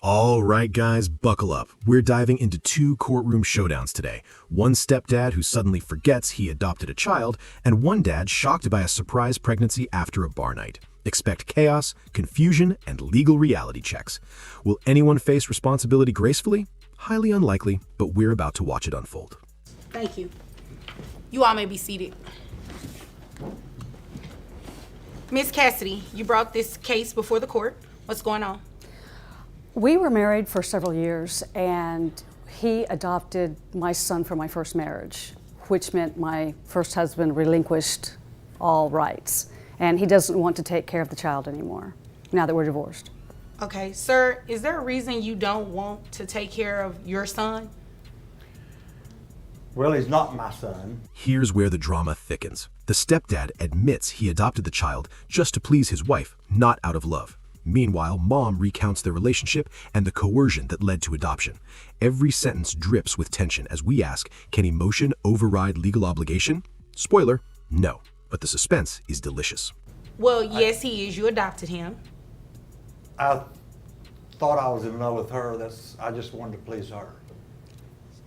All right, guys, buckle up. We're diving into two courtroom showdowns today. One stepdad who suddenly forgets he adopted a child, and one dad shocked by a surprise pregnancy after a bar night. Expect chaos, confusion, and legal reality checks. Will anyone face responsibility gracefully? Highly unlikely, but we're about to watch it unfold. Thank you. You all may be seated. Miss Cassidy, you brought this case before the court. What's going on? We were married for several years, and he adopted my son from my first marriage, which meant my first husband relinquished all rights, and he doesn't want to take care of the child anymore, now that we're divorced. Okay, sir, is there a reason you don't want to take care of your son? Well, he's not my son. Here's where the drama thickens. The stepdad admits he adopted the child just to please his wife, not out of love. Meanwhile, mom recounts their relationship and the coercion that led to adoption. Every sentence drips with tension as we ask, can emotion override legal obligation? Spoiler, no. But the suspense is delicious. Well, yes, he is. You adopted him. I thought I was in love with her. I just wanted to please her.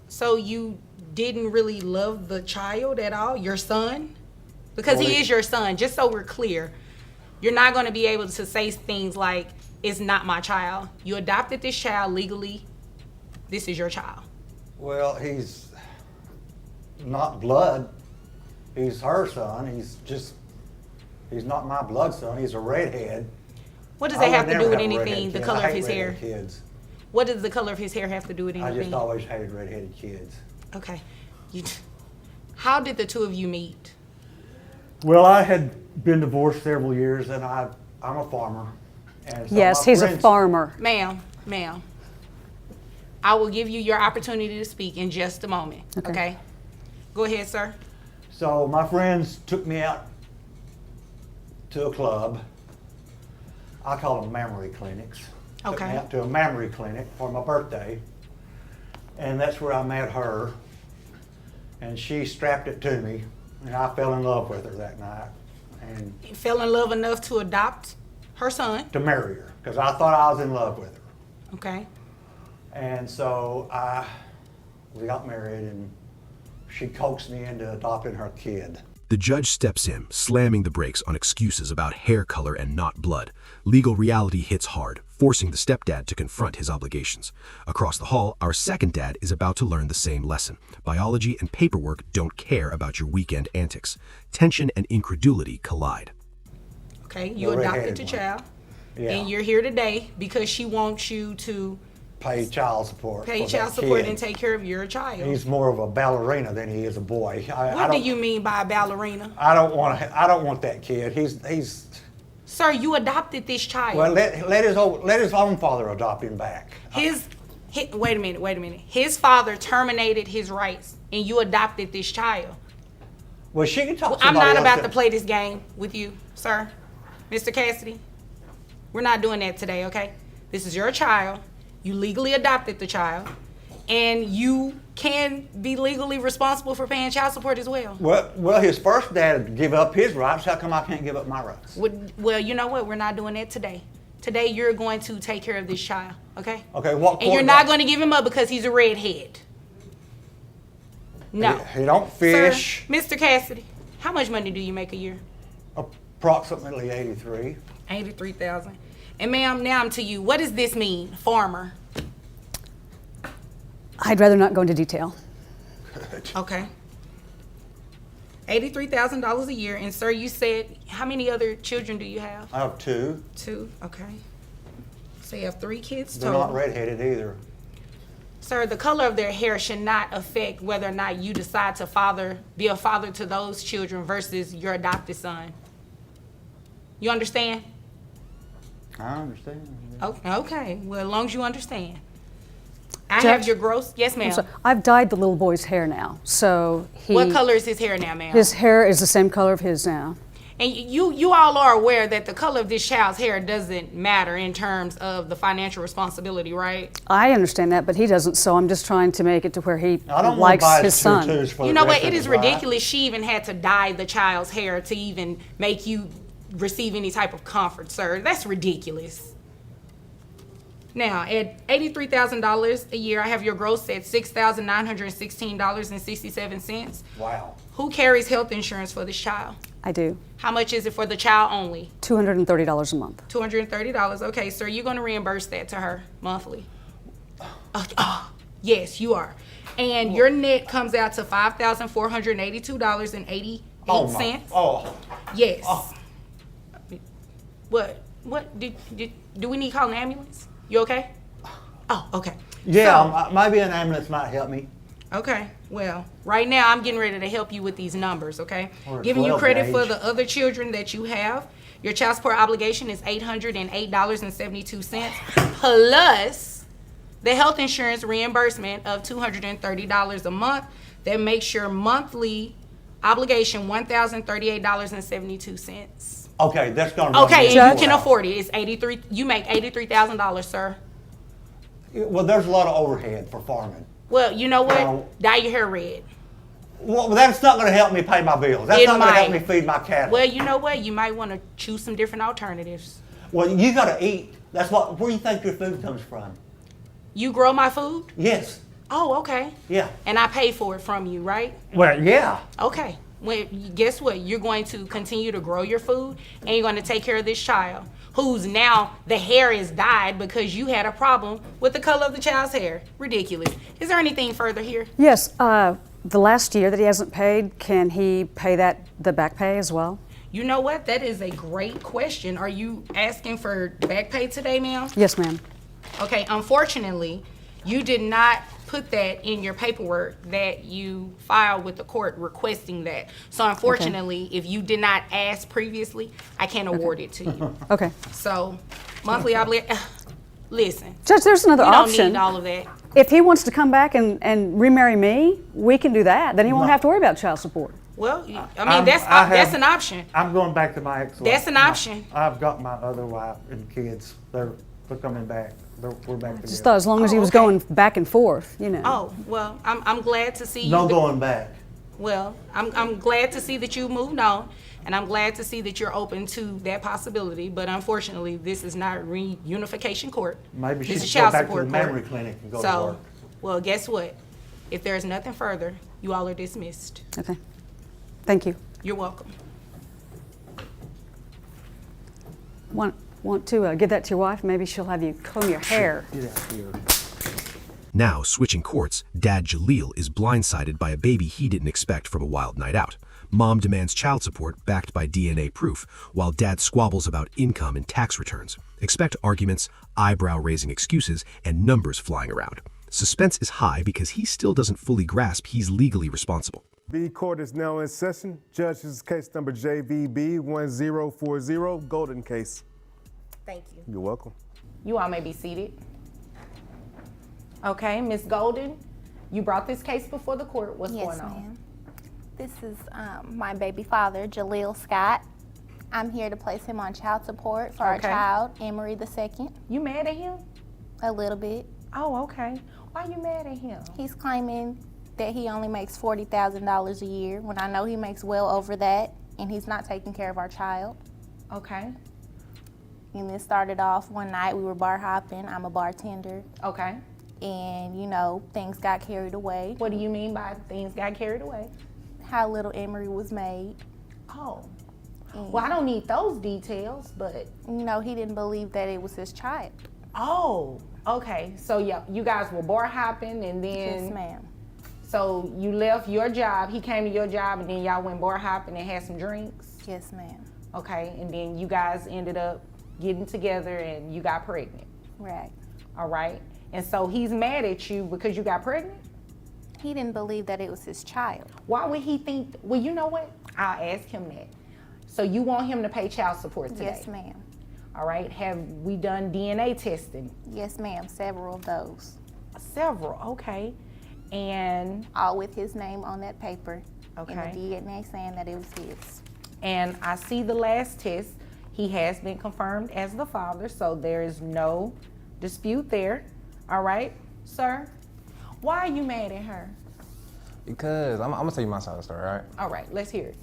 So you didn't really love the child at all, your son? Because Well, he is your son, just so we're clear. You're not going to be able to say things like, it's not my child. You adopted this child legally. This is your child. Well, he's not blood. He's her son. He's not my blood son. He's a redhead. What does I that have would to do never with have a anything, redhead the kid. color I of hate his hair? redhead Kids. What does the color of his hair have to do with I anything? just always hated redheaded kids. Okay. How did the two of you meet? Well, I had been divorced several years, and I'm a farmer. And so Yes, my he's a friends- farmer. Ma'am, I will give you your opportunity to speak in just a moment, okay? Go ahead, sir. So my friends took me out to a club. I call them mammary clinics. Took Okay. me out to a mammary clinic for my birthday, and that's where I met her. And she strapped it to me, and I fell in love with her that night, and You fell in love enough to adopt her son, to marry her because I thought I was in love with her. okay? And so we got married, and she coaxed me into adopting her kid. The judge steps in, slamming the brakes on excuses about hair color and not blood. Legal reality hits hard, forcing the stepdad to confront his obligations. Across the hall, our second dad is about to learn the same lesson. Biology and paperwork don't care about your weekend antics. Tension and incredulity collide. Okay, you The adopted redheaded the one. child, Yeah. and you're here today because she wants you to Pay child support. pay for child that support kid. and take care of your child. He's more of a ballerina than he is a boy. What do you mean by a ballerina? I don't want that kid. He's Sir, you adopted this child. well. Let his own father adopt him back. Wait a minute. His father terminated his rights, and you adopted this child. Well, she can talk. I'm somebody not else about to play this game with you, sir. Mr. Cassidy, we're not doing that today, okay? This is your child. You legally adopted the child, and you can be legally responsible for paying child support as well. Well, his first dad gave up his rights. How come I can't give up my rights? Well, you know what? We're not doing that today. Today, you're going to take care of this child, okay? Okay, what? And you're not going to give him up because he's a redhead. No. He don't fish. Sir, Mr. Cassidy, how much money do you make a year? Approximately 83. 83,000. And ma'am, now I'm to you. What does this mean, farmer? I'd rather not go into detail. Okay. $83,000 a year. And sir, you said, how many other children do you have? I have two. Two, okay. So you have 3 kids They're total. not redheaded either. Sir, the color of their hair should not affect whether or not you decide to be a father to those children versus your adopted son. You understand? I understand. Oh, okay. Well, as long as you understand. I Judge? have your gross. Yes, ma'am. So I've dyed the little boy's hair now, so What color is his hair now, ma'am? his hair is the same color of his now. And you all are aware that the color of this child's hair doesn't matter in terms of the financial responsibility, right? I understand that, but he doesn't, so I'm just trying to make it to where he I don't want likes to buy his son. tutus for You the know rest what? of It his is life. ridiculous. She even had to dye the child's hair to even make you receive any type of comfort, sir. That's ridiculous. Now, at $83,000 a year, I have your gross at $6,916.67. Wow. Who carries health insurance for this child? I do. How much is it for the child only? $230 a month. $230. Okay, sir, you're going to reimburse that to her monthly. Yes, you are. And your net comes out to $5,482.88. Oh. Yes. Oh. What? Do we need to call an ambulance? You okay? Oh, okay. Yeah, maybe an ambulance might help me. Okay, well, right now I'm getting ready to help you with these numbers, okay? Or a Giving you 12 credit for gauge. the other children that you have. Your child support obligation is $808.72 plus the health insurance reimbursement of $230 a month. That makes your monthly obligation $1,038.72. Okay, that's gonna. Okay, run me and you can well. afford it. It's 83. You make $83,000, sir. Well, there's a lot of overhead for farming. Well, you know what? No. Dye your hair red. Well, that's not going to help me pay my bills. That's It not going to help me might. feed my cattle. Well, you know what? You might want to choose some different alternatives. Well, you got to eat. That's what. Where do you think your food comes from? You grow my food? Yes. Oh, okay. Yeah. And I pay for it from you, right? Well, yeah. Okay. Well, guess what? You're going to continue to grow your food, and you're going to take care of this child, who's now the hair is dyed because you had a problem with the color of the child's hair. Ridiculous. Is there anything further here? Yes, the last year that he hasn't paid, can he pay the back pay as well? You know what? That is a great question. Are you asking for back pay today, ma'am? Yes, ma'am. Okay, unfortunately, you did not put that in your paperwork that you filed with the court requesting that. So unfortunately, if you did not ask previously, I can't award it to you. Okay. So monthly obligation, listen, Judge, there's another we don't option. need all of that. If he wants to come back and remarry me, we can do that. Then he won't have to worry about child support. Well, I mean, that's an option. I'm going back to my ex-wife. That's an option. I've got my other wife and kids. They're coming back. We're back Just together. thought as long as he was okay. going back and forth, you know. Oh, well, I'm glad to see you. No going back. Well, I'm glad to see that you moved on, and I'm glad to see that you're open to that possibility. But unfortunately, this is not reunification court. Maybe she This is should go child back to support the court. memory clinic and go to So, work. well, guess what? If there's nothing further, you all are dismissed. Okay. Thank you. You're welcome. Want to give that to your wife? Maybe she'll have you comb your hair. Get out here. Now, switching courts, Dad Jaleel is blindsided by a baby he didn't expect from a wild night out. Mom demands child support backed by DNA proof, while Dad squabbles about income and tax returns. Expect arguments, eyebrow-raising excuses, and numbers flying around. Suspense is high because he still doesn't fully grasp he's legally responsible. B court is now in session. Judge, this is case number JVB 1040, Golden case. Thank you. You're welcome. You all may be seated. Okay, Ms. Golden, you brought this case before the court. What's Yes, going on? ma'am. This is my baby father, Jaleel Scott. I'm here to place him on child support for our Okay. child, Emery II. You mad at him? A little bit. Oh, okay. Why you mad at him? He's claiming that he only makes $40,000 a year when I know he makes well over that, and he's not taking care of our child. Okay. And it started off one night, we were bar hopping. I'm a bartender. Okay. And, you know, things got carried away. What do you mean by things got carried away? How little Emery was made. Oh. Well, I don't need those details, but You know, he didn't believe that it was his child. oh, okay. So yeah, you guys were bar hopping, and then Yes, ma'am. so you left your job. He came to your job, and then y'all went bar hopping and had some drinks. Yes, ma'am. Okay, and then you guys ended up getting together, and you got pregnant. Right. All right. And so he's mad at you because you got pregnant. He didn't believe that it was his child. Why would he think? Well, you know what? I'll ask him that. So you want him to pay child support today? Yes, ma'am. All right. Have we done DNA testing? Yes, ma'am. Several of those. Several. Okay. And All with his name on that paper. Okay. And the DNA saying that it was his. I see the last test. He has been confirmed as the father, so there is no dispute there. All right, sir. Why are you mad at her? Because I'm gonna tell you my side of the story, all right? All right, let's hear it.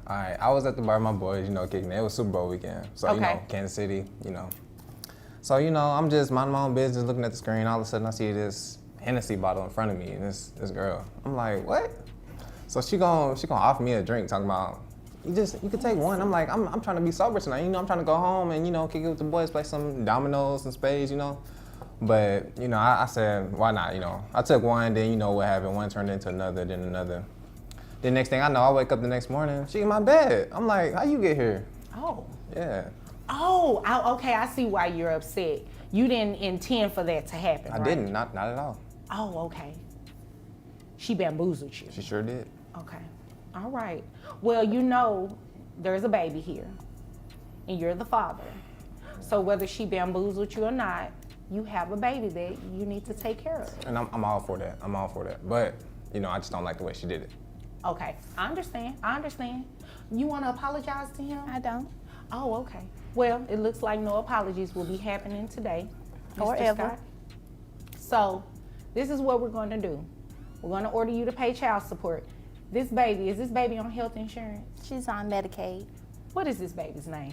All right, I was at the bar with my boys, kicking it. It was Super Bowl weekend, so Okay. Kansas City, So, you know, I'm just minding my own business, looking at the screen. All of a sudden, I see this Hennessy bottle in front of me, and this girl. I'm like, what? So she gonna offer me a drink, talking about, you can take one. I'm like, I'm trying to be sober tonight. You know, I'm trying to go home and, you know, kick it with the boys, play some dominoes and spades, you know. But, you know, I said, why not, you know. I took one, then you know what happened. One turned into another, then another. Then next thing I know, I wake up the next morning, she in my bed. I'm like, how you get here? Oh. Yeah. Oh, okay, I see why you're upset. You didn't intend for that to happen, I right? didn't, not at all. Oh, okay. She bamboozled you. She sure did. Okay. All right. Well, you know there's a baby here, and you're the father. So whether she bamboozled you or not, you have a baby that you need to take care of. And I'm all for that. I'm all for that. But, you know, I just don't like the way she did it. Okay, I understand. You want to apologize to him? I don't. Oh, okay. Well, it looks like no apologies will be happening today, Or Mr. ever. Scott. So, this is what we're going to do. We're going to order you to pay child support. Is this baby on health insurance? She's on Medicaid. What is this baby's name?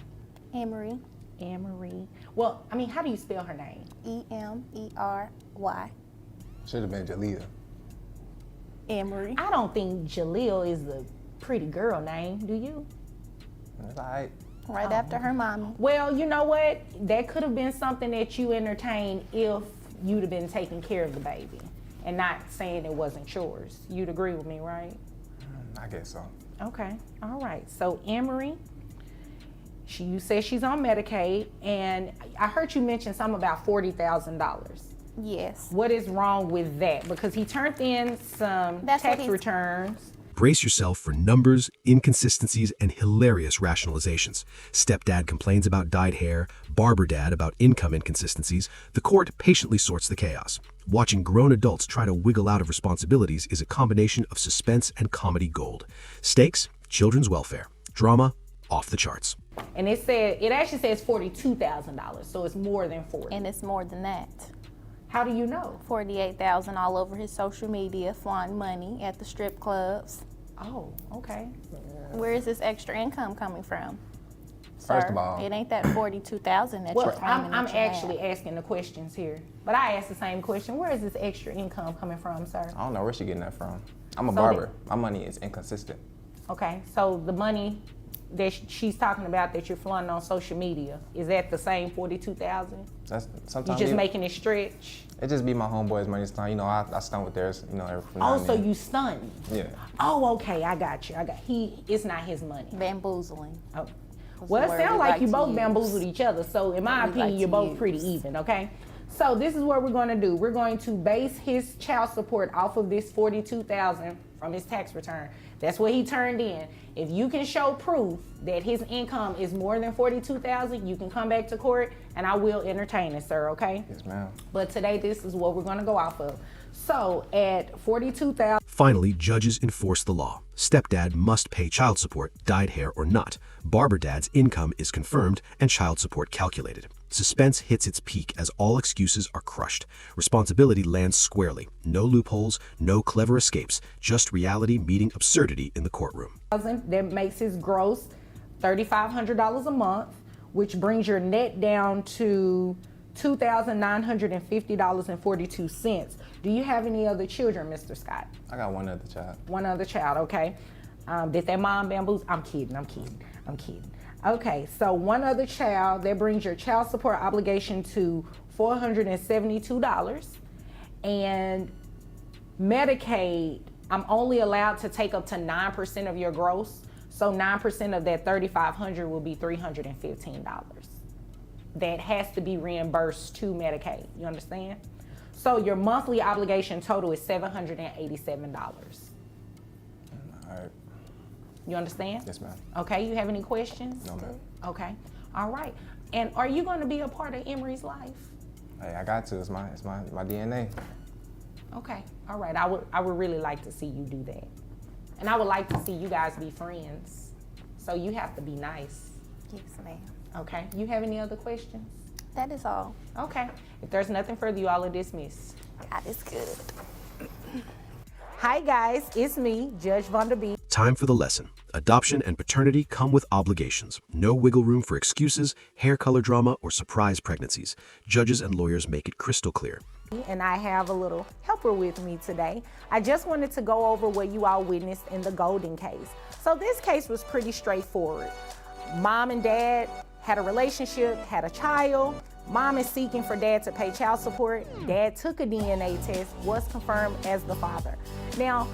Emery. Emery. Well, I mean, how do you spell her name? Emery. Should have been Jalea. Emery. I don't think Jaleel is the pretty girl name, do you? It's all right. Right after her mommy. Well, you know what? That could have been something that you entertained if you'd have been taking care of the baby and not saying it wasn't yours. You'd agree with me, right? I guess so. Okay, all right. So Emery, you said she's on Medicaid, and I heard you mention something about $40,000. Yes. What is wrong with that? Because he turned in some That's what tax he's- returns. Brace yourself for numbers, inconsistencies, and hilarious rationalizations. Stepdad complains about dyed hair, barber dad about income inconsistencies. The court patiently sorts the chaos. Watching grown adults try to wiggle out of responsibilities is a combination of suspense and comedy gold. Stakes, children's welfare. Drama, off the charts. And it actually says $42,000, so it's more than 40. And it's more than that. How do you know? 48,000 all over his social media, flaunting money at the strip clubs. Oh, okay. Where is this extra income coming from? First Sir, of all- it ain't that 42,000 that Well, you're claiming. I'm that you actually have. asking the questions here, but I asked the same question. Where is this extra income coming from, sir? I don't know where she getting that from. I'm a So barber. My money is inconsistent. Okay, so the money that she's talking about that you're flaunting on social media, is that the same 42,000? That's You sometimes just making it stretch? it just be my homeboys' money. You know, I stunt with theirs. You know, every now Oh, and so then. you stunned? Yeah. Oh, okay, I got you. It's not his money. Bamboozling. Oh. Was Well, the it word sounds we like you to both use. bamboozled each other. So in my That we opinion, like you're to both pretty use. even, okay? So this is what we're gonna do. We're going to base his child support off of this $42,000 from his tax return. That's what he turned in. If you can show proof that his income is more than $42,000, you can come back to court and I will entertain it, sir, okay? Yes, ma'am. But today, this is what we're gonna go off of. So at $42,000, Finally, judges enforce the law. Stepdad must pay child support, dyed hair or not. Barber dad's income is confirmed and child support calculated. Suspense hits its peak as all excuses are crushed. Responsibility lands squarely. No loopholes, no clever escapes, just reality meeting absurdity in the courtroom. that makes his gross $3,500 a month, which brings your net down to $2,950.42. Do you have any other children, Mr. Scott? I got one other child. One other child, okay. Did that mom bamboozle? I'm kidding. Okay, so one other child, that brings your child support obligation to $472. And Medicaid, I'm only allowed to take up to 9% of your gross. So 9% of that $3,500 will be $315. That has to be reimbursed to Medicaid. You understand? So your monthly obligation total is $787. All right. You understand? Yes, ma'am. Okay, you have any questions? No, ma'am. Okay, all right. And are you going to be a part of Emery's life? Hey, I got to. It's my DNA. Okay, all right. I would really like to see you do that. And I would like to see you guys be friends. So you have to be nice. Yes, ma'am. Okay, you have any other questions? That is all. Okay, if there's nothing further, you all are dismissed. God is good. Hi guys, it's me, Judge Vonderbeek. Time for the lesson. Adoption and paternity come with obligations. No wiggle room for excuses, hair color drama, or surprise pregnancies. Judges and lawyers make it crystal clear. And I have a little helper with me today. I just wanted to go over what you all witnessed in the Golden case. So this case was pretty straightforward. Mom and dad had a relationship, had a child. Mom is seeking for dad to pay child support. Dad took a DNA test, was confirmed as the father. Now,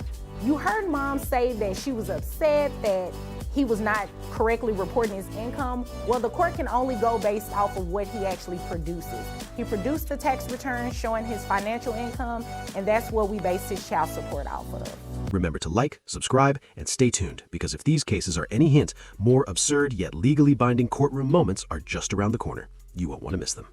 you heard Mom say that she was upset that he was not correctly reporting his income. Well, the court can only go based off of what he actually produces. He produced the tax return showing his financial income, and that's what we base his child support off of. Remember to like, subscribe, and stay tuned, because if these cases are any hint, more absurd yet legally binding courtroom moments are just around the corner. You won't want to miss them.